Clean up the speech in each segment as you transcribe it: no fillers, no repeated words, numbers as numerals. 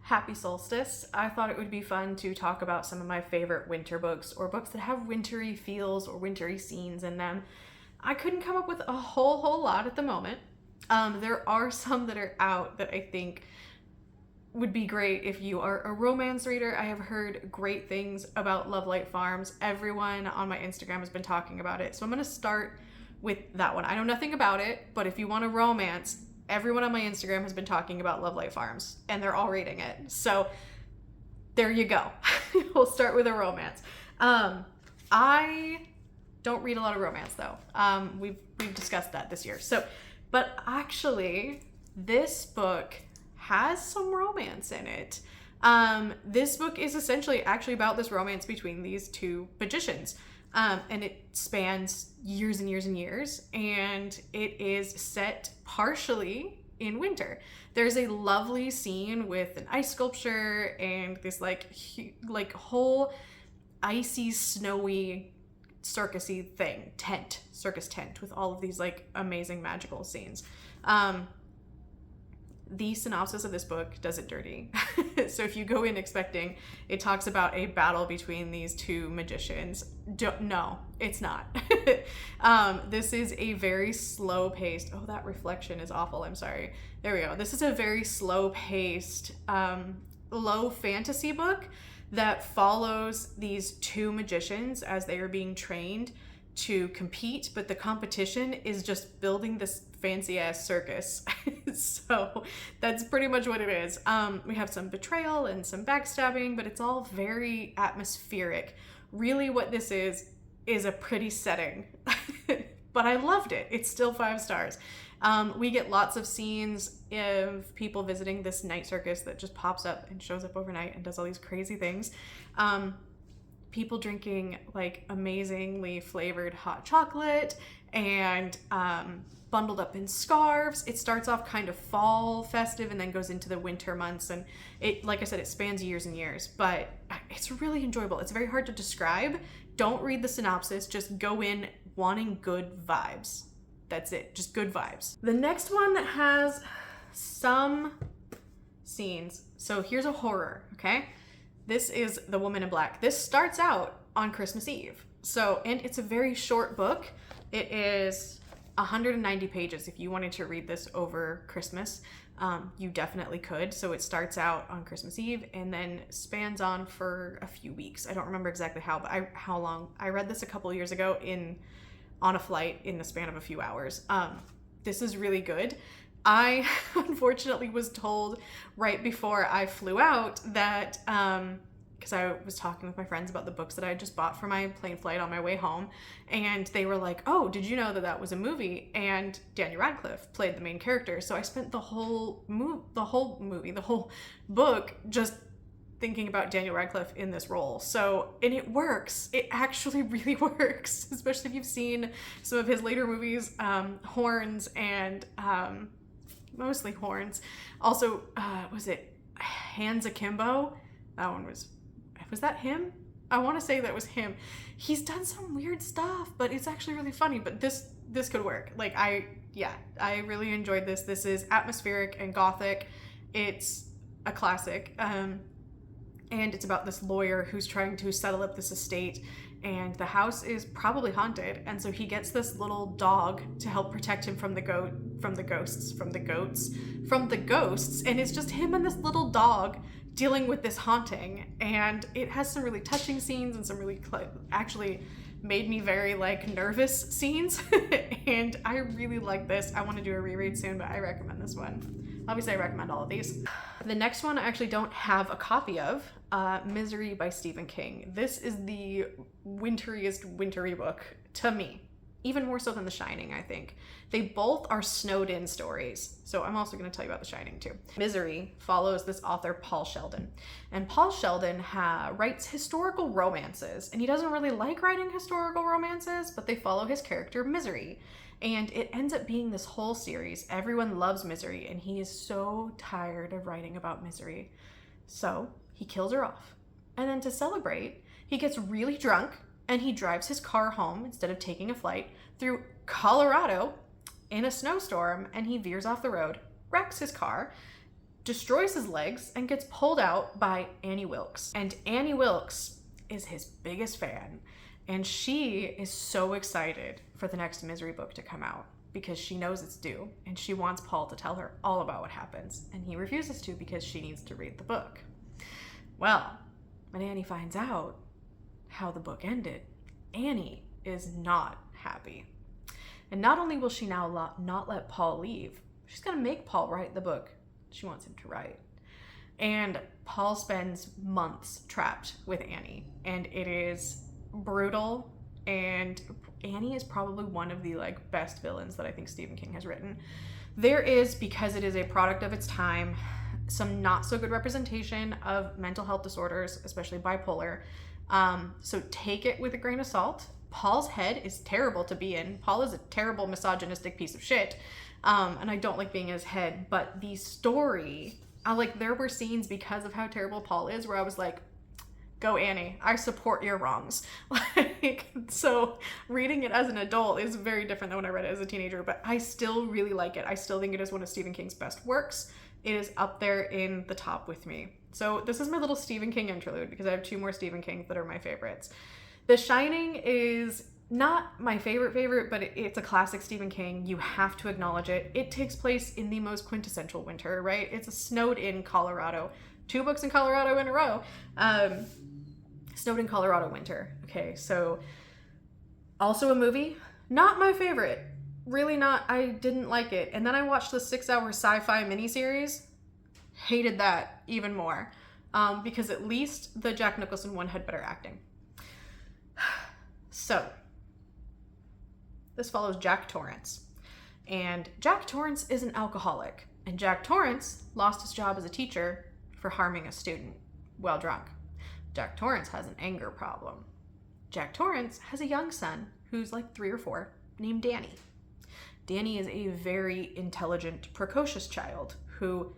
Happy solstice. I thought it would be fun to talk about some of my favorite winter books or books that have wintry feels or wintry scenes in them. I couldn't come up with a whole lot at the moment. There are some that are out that I think would be great if you are a romance reader. I have heard great things about Lovelight Farms. Everyone on my Instagram has been talking about it. So I'm going to start with that one. I know nothing about it, but if you want a romance, everyone on my Instagram has been talking about Lovelight Farms and they're all reading it. So there you go. We'll start with a romance. I don't read a lot of romance though. We've discussed that this year. But actually this book has some romance in it. This book is essentially actually about this romance between these two magicians. And it spans years and years and years, and it is set partially in winter. There's a lovely scene with an ice sculpture and this like whole icy, snowy, circusy circus tent with all of these like amazing magical scenes. The synopsis of this book does it dirty. So if you go in expecting it talks about a battle between these two magicians, no, it's not. This is a very slow paced, oh, that reflection is awful, I'm sorry. There we go. This is a very slow paced, low fantasy book that follows these two magicians as they are being trained to compete, but the competition is just building this fancy ass circus. So that's pretty much what it is. We have some betrayal and some backstabbing, but it's all very atmospheric. Really what this is a pretty setting. But I loved it. It's still 5 stars. We get lots of scenes of people visiting this night circus that just pops up and shows up overnight and does all these crazy things. People drinking like amazingly flavored hot chocolate and bundled up in scarves. It starts off kind of fall festive and then goes into the winter months, and it, like I said, it spans years and years, but it's really enjoyable. It's very hard to describe. Don't read the synopsis, just go in wanting good vibes. That's it, just good vibes. The next one has some scenes. So here's a horror, okay? This is The Woman in Black. This starts out on Christmas Eve. So, and it's a very short book. It is 190 pages. If you wanted to read this over Christmas, you definitely could. So it starts out on Christmas Eve and then spans on for a few weeks. I don't remember exactly how long. I read this a couple years ago on a flight in the span of a few hours. This is really good. I unfortunately was told right before I flew out that, because I was talking with my friends about the books that I had just bought for my plane flight on my way home, and they were like, oh, did you know that that was a movie? And Daniel Radcliffe played the main character. So I spent the whole book just thinking about Daniel Radcliffe in this role. So, and it works. It actually really works, especially if you've seen some of his later movies, Horns and mostly Horns. Also, was it Hands Akimbo? That one was that him? I want to say that was him. He's done some weird stuff, but it's actually really funny. But this could work. Like I really enjoyed this. This is atmospheric and gothic. It's a classic. And it's about this lawyer who's trying to settle up this estate, and the house is probably haunted, and so he gets this little dog to help protect him from the ghosts, and it's just him and this little dog dealing with this haunting, and it has some really touching scenes and some really actually made me very like nervous scenes. And I really like this. I want to do a reread soon, but I recommend this one. Obviously, I recommend all of these. The next one I actually don't have a copy of, Misery by Stephen King. This is the winteriest wintry book to me, even more so than The Shining, I think. They both are snowed in stories, so I'm also going to tell you about The Shining too. Misery follows this author, Paul Sheldon, and Paul Sheldon writes historical romances, and he doesn't really like writing historical romances, but they follow his character Misery. And it ends up being this whole series. Everyone loves Misery, and he is so tired of writing about Misery. So he kills her off. And then to celebrate, he gets really drunk, and he drives his car home instead of taking a flight through Colorado in a snowstorm, and he veers off the road, wrecks his car, destroys his legs and gets pulled out by Annie Wilkes. And Annie Wilkes is his biggest fan. And she is so excited for the next Misery book to come out because she knows it's due and she wants Paul to tell her all about what happens. And he refuses to because she needs to read the book. Well, when Annie finds out how the book ended, Annie is not happy. And not only will she now not let Paul leave, she's going to make Paul write the book she wants him to write. And Paul spends months trapped with Annie, and it is brutal, and Annie is probably one of the like best villains that I think Stephen King has written. There is, because it is a product of its time, some not so good representation of mental health disorders, especially bipolar. So take it with a grain of salt. Paul's head is terrible to be in. Paul is a terrible misogynistic piece of shit. And I don't like being in his head, but the story, there were scenes because of how terrible Paul is where I was like, go Annie, I support your wrongs. So reading it as an adult is very different than when I read it as a teenager, but I still really like it. I still think it is one of Stephen King's best works. It is up there in the top with me. So this is my little Stephen King interlude because I have 2 more Stephen Kings that are my favorites. The Shining is not my favorite, but it's a classic Stephen King. You have to acknowledge it. It takes place in the most quintessential winter, right? It's a snowed in Colorado. 2 books in Colorado in a row. Snowed in Colorado winter. Okay, so also a movie. Not my favorite. Really not. I didn't like it. And then I watched the 6-hour sci-fi miniseries. Hated that even more. Because at least the Jack Nicholson one had better acting. So, this follows Jack Torrance. And Jack Torrance is an alcoholic. And Jack Torrance lost his job as a teacher for harming a student while drunk. Jack Torrance has an anger problem. Jack Torrance has a young son who's like 3 or 4 named Danny. Danny is a very intelligent, precocious child who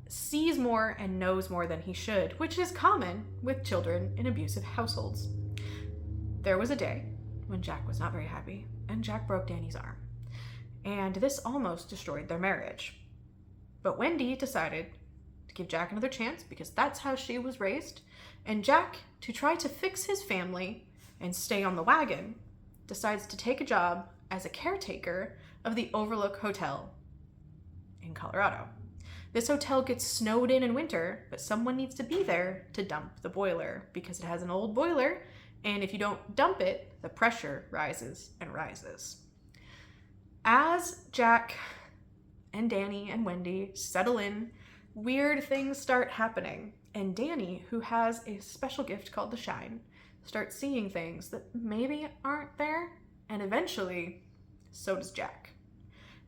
sees more and knows more than he should, which is common with children in abusive households. There was a day when Jack was not very happy, and Jack broke Danny's arm. And this almost destroyed their marriage. But Wendy decided to give Jack another chance because that's how she was raised. And Jack, to try to fix his family and stay on the wagon, decides to take a job as a caretaker of the Overlook Hotel in Colorado. This hotel gets snowed in winter, but someone needs to be there to dump the boiler because it has an old boiler, and if you don't dump it, the pressure rises and rises. As Jack and Danny and Wendy settle in, weird things start happening, and Danny, who has a special gift called the Shine, starts seeing things that maybe aren't there, and eventually, so does Jack.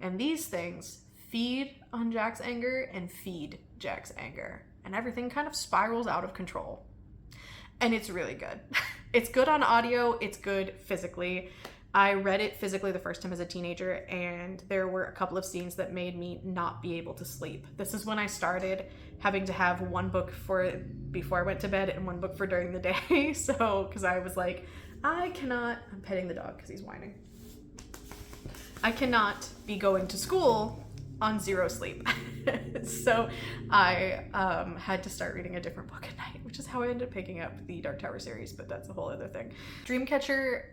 And these things feed on Jack's anger and feed Jack's anger, and everything kind of spirals out of control. And it's really good. It's good on audio, it's good physically. I read it physically the first time as a teenager, and there were a couple of scenes that made me not be able to sleep. This is when I started having to have 1 book for before I went to bed and 1 book for during the day. So, because I was like, I'm petting the dog because he's whining. I cannot be going to school on 0 sleep. So I had to start reading a different book at night, which is how I ended up picking up the Dark Tower series, but that's a whole other thing. Dreamcatcher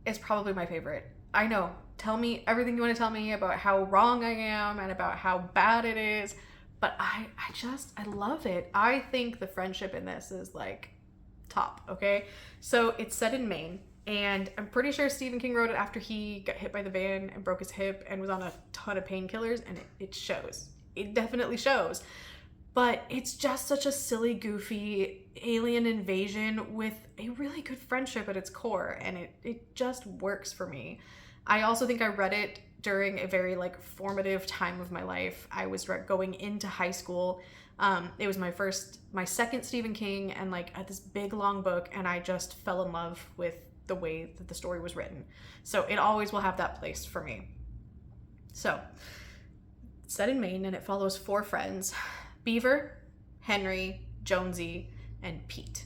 is probably my favorite. I know. Tell me everything you want to tell me about how wrong I am and about how bad it is, but I love it. I think the friendship in this is like top, okay? So it's set in Maine, and I'm pretty sure Stephen King wrote it after he got hit by the van and broke his hip and was on a ton of painkillers, and it shows. It definitely shows. But it's just such a silly, goofy alien invasion with a really good friendship at its core, and it just works for me. I also think I read it during a very formative time of my life. I was going into high school. It was my second Stephen King, and at this big long book, and I just fell in love with the way that the story was written. So it always will have that place for me. So, it's set in Maine, and it follows 4 friends: Beaver, Henry, Jonesy, and Pete.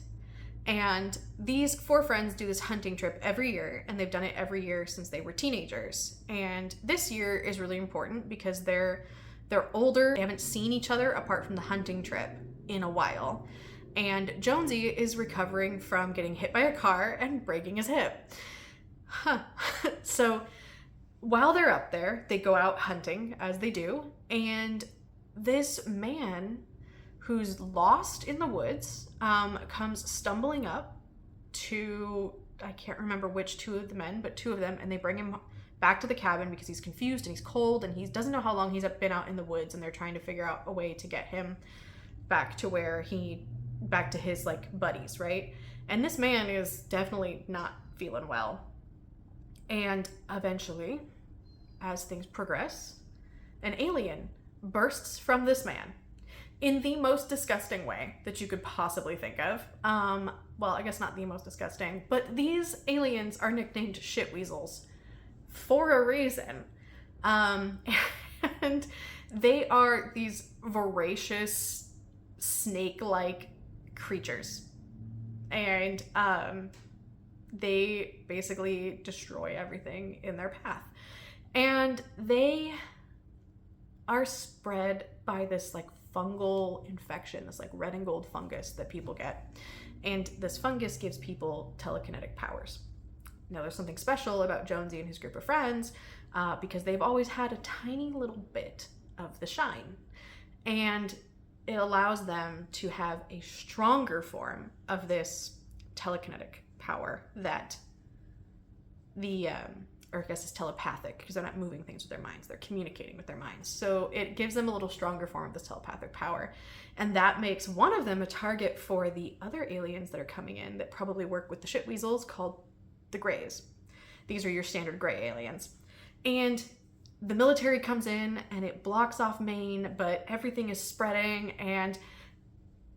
And these 4 friends do this hunting trip every year, and they've done it every year since they were teenagers. And this year is really important because they're They're older, they haven't seen each other apart from the hunting trip in a while. And Jonesy is recovering from getting hit by a car and breaking his hip. So while they're up there, they go out hunting, as they do, and this man who's lost in the woods comes stumbling up to, I can't remember which two of the men, but two of them, and they bring him back to the cabin because he's confused and he's cold and he doesn't know how long he's been out in the woods, and they're trying to figure out a way to get him back to his like buddies, right? And this man is definitely not feeling well. And eventually, as things progress, an alien bursts from this man in the most disgusting way that you could possibly think of. Well, I guess not the most disgusting, but these aliens are nicknamed shit weasels for a reason. And they are these voracious snake-like creatures. And they basically destroy everything in their path. And they are spread by this like fungal infection, this like red and gold fungus that people get. And this fungus gives people telekinetic powers. Now there's something special about Jonesy and his group of friends because they've always had a tiny little bit of the shine. And it allows them to have a stronger form of this telekinetic power that or I guess it's telepathic because they're not moving things with their minds, they're communicating with their minds. So it gives them a little stronger form of this telepathic power. And that makes one of them a target for the other aliens that are coming in that probably work with the shit weasels, called the Greys. These are your standard gray aliens. And the military comes in and it blocks off Maine, but everything is spreading and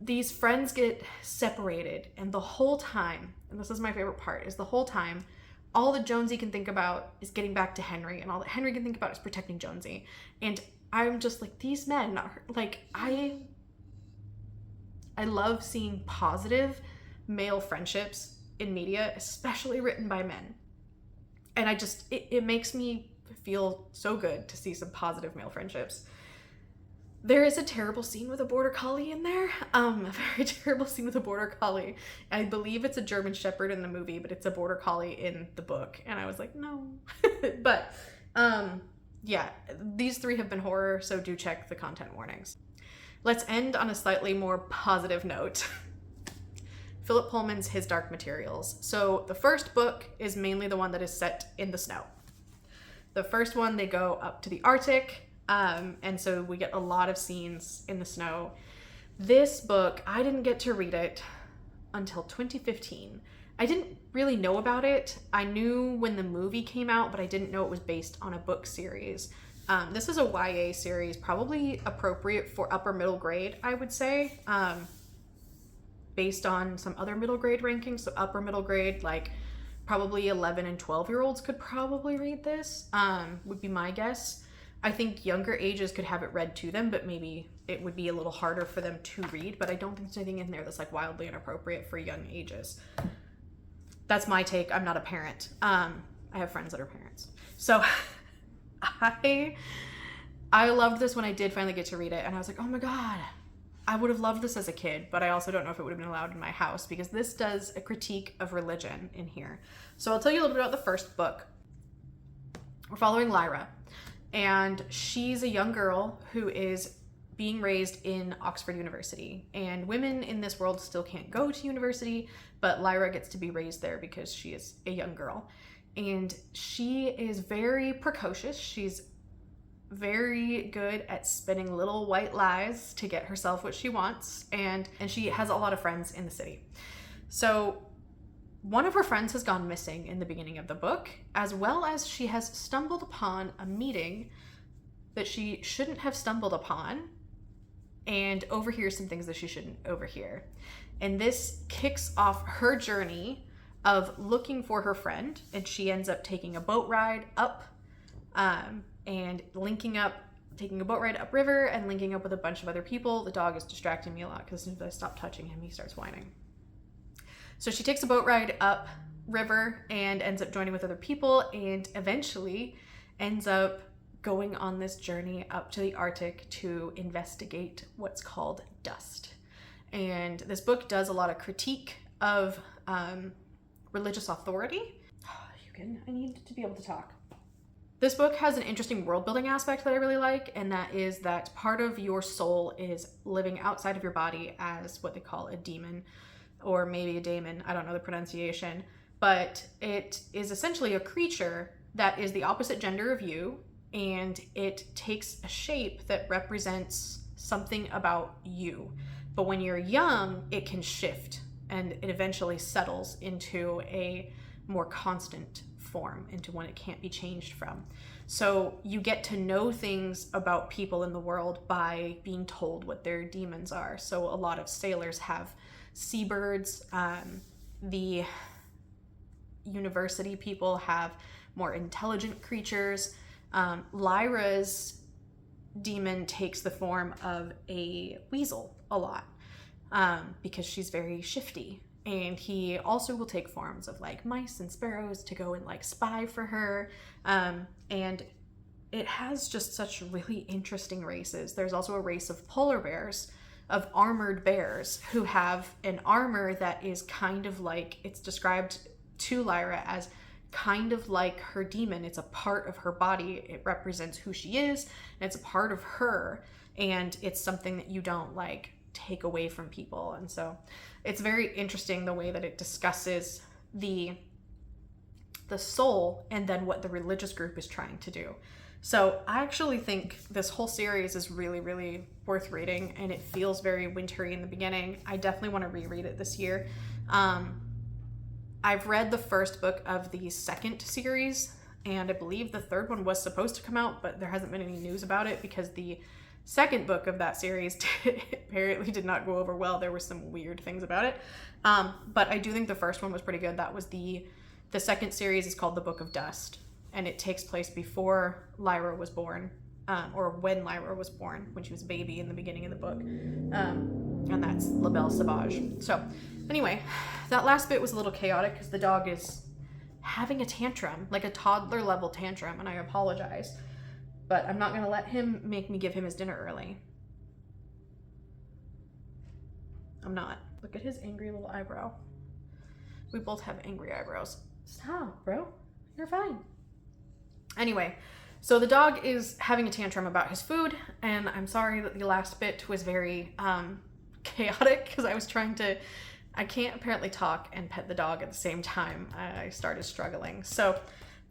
these friends get separated. And the whole time, and this is my favorite part, is the whole time, all that Jonesy can think about is getting back to Henry, and all that Henry can think about is protecting Jonesy. And I'm just like, these men are like, I love seeing positive male friendships in media, especially written by men. And I just, it makes me feel so good to see some positive male friendships. There is a terrible scene with a border collie in there. A very terrible scene with a border collie. I believe it's a German Shepherd in the movie, but it's a border collie in the book. And I was like, no. But yeah, these three have been horror, so do check the content warnings. Let's end on a slightly more positive note. Philip Pullman's His Dark Materials. So the first book is mainly the one that is set in the snow. The first one, they go up to the Arctic. And so we get a lot of scenes in the snow. This book, I didn't get to read it until 2015. I didn't really know about it. I knew when the movie came out, but I didn't know it was based on a book series. This is a YA series, probably appropriate for upper middle grade, I would say, based on some other middle grade rankings. So upper middle grade, like probably 11 and 12-year-olds could probably read this, would be my guess. I think younger ages could have it read to them, but maybe it would be a little harder for them to read. But I don't think there's anything in there that's like wildly inappropriate for young ages. That's my take. I'm not a parent. I have friends that are parents. So I loved this when I did finally get to read it. And I was like, oh my God, I would have loved this as a kid, but I also don't know if it would have been allowed in my house because this does a critique of religion in here. So I'll tell you a little bit about the first book. We're following Lyra. And she's a young girl who is being raised in Oxford University. And women in this world still can't go to university, but Lyra gets to be raised there because she is a young girl. And she is very precocious. She's very good at spinning little white lies to get herself what she wants. And she has a lot of friends in the city. So one of her friends has gone missing in the beginning of the book, as well as she has stumbled upon a meeting that she shouldn't have stumbled upon and overhears some things that she shouldn't overhear. And this kicks off her journey of looking for her friend, and she ends up taking a boat ride up and linking up, taking a boat ride upriver and linking up with a bunch of other people. The dog is distracting me a lot because as soon as I stop touching him, he starts whining. So she takes a boat ride up river and ends up joining with other people and eventually ends up going on this journey up to the Arctic to investigate what's called dust. And this book does a lot of critique of religious authority. I need to be able to talk. This book has an interesting world building aspect that I really like, and that is that part of your soul is living outside of your body as what they call a demon, or maybe a daemon, I don't know the pronunciation, but it is essentially a creature that is the opposite gender of you, and it takes a shape that represents something about you. But when you're young, it can shift, and it eventually settles into a more constant form, into one it can't be changed from. So you get to know things about people in the world by being told what their demons are. So a lot of sailors have seabirds. The university people have more intelligent creatures. Lyra's demon takes the form of a weasel a lot, because she's very shifty. And he also will take forms of like mice and sparrows to go and like spy for her. And it has just such really interesting races. There's also a race of polar bears, of armored bears, who have an armor that is kind of like, it's described to Lyra as kind of like her demon. It's a part of her body. It represents who she is, and it's a part of her. And it's something that you don't like take away from people. And so it's very interesting the way that it discusses the soul and then what the religious group is trying to do. So I actually think this whole series is really, really worth reading, and it feels very wintry in the beginning. I definitely want to reread it this year. I've read the first book of the second series, and I believe the third one was supposed to come out, but there hasn't been any news about it because the second book of that series apparently did not go over well. There were some weird things about it. But I do think the first one was pretty good. That was the second series is called The Book of Dust, and it takes place before Lyra was born, or when Lyra was born, when she was a baby in the beginning of the book. And that's La Belle Sauvage. So anyway, that last bit was a little chaotic because the dog is having a tantrum, like a toddler level tantrum, and I apologize. But I'm not going to let him make me give him his dinner early. I'm not. Look at his angry little eyebrow. We both have angry eyebrows. Stop, bro. You're fine. Anyway, so the dog is having a tantrum about his food, and I'm sorry that the last bit was very chaotic because I was trying to... I can't apparently talk and pet the dog at the same time. I started struggling. So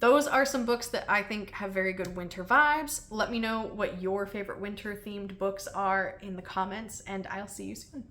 those are some books that I think have very good winter vibes. Let me know what your favorite winter themed books are in the comments, and I'll see you soon.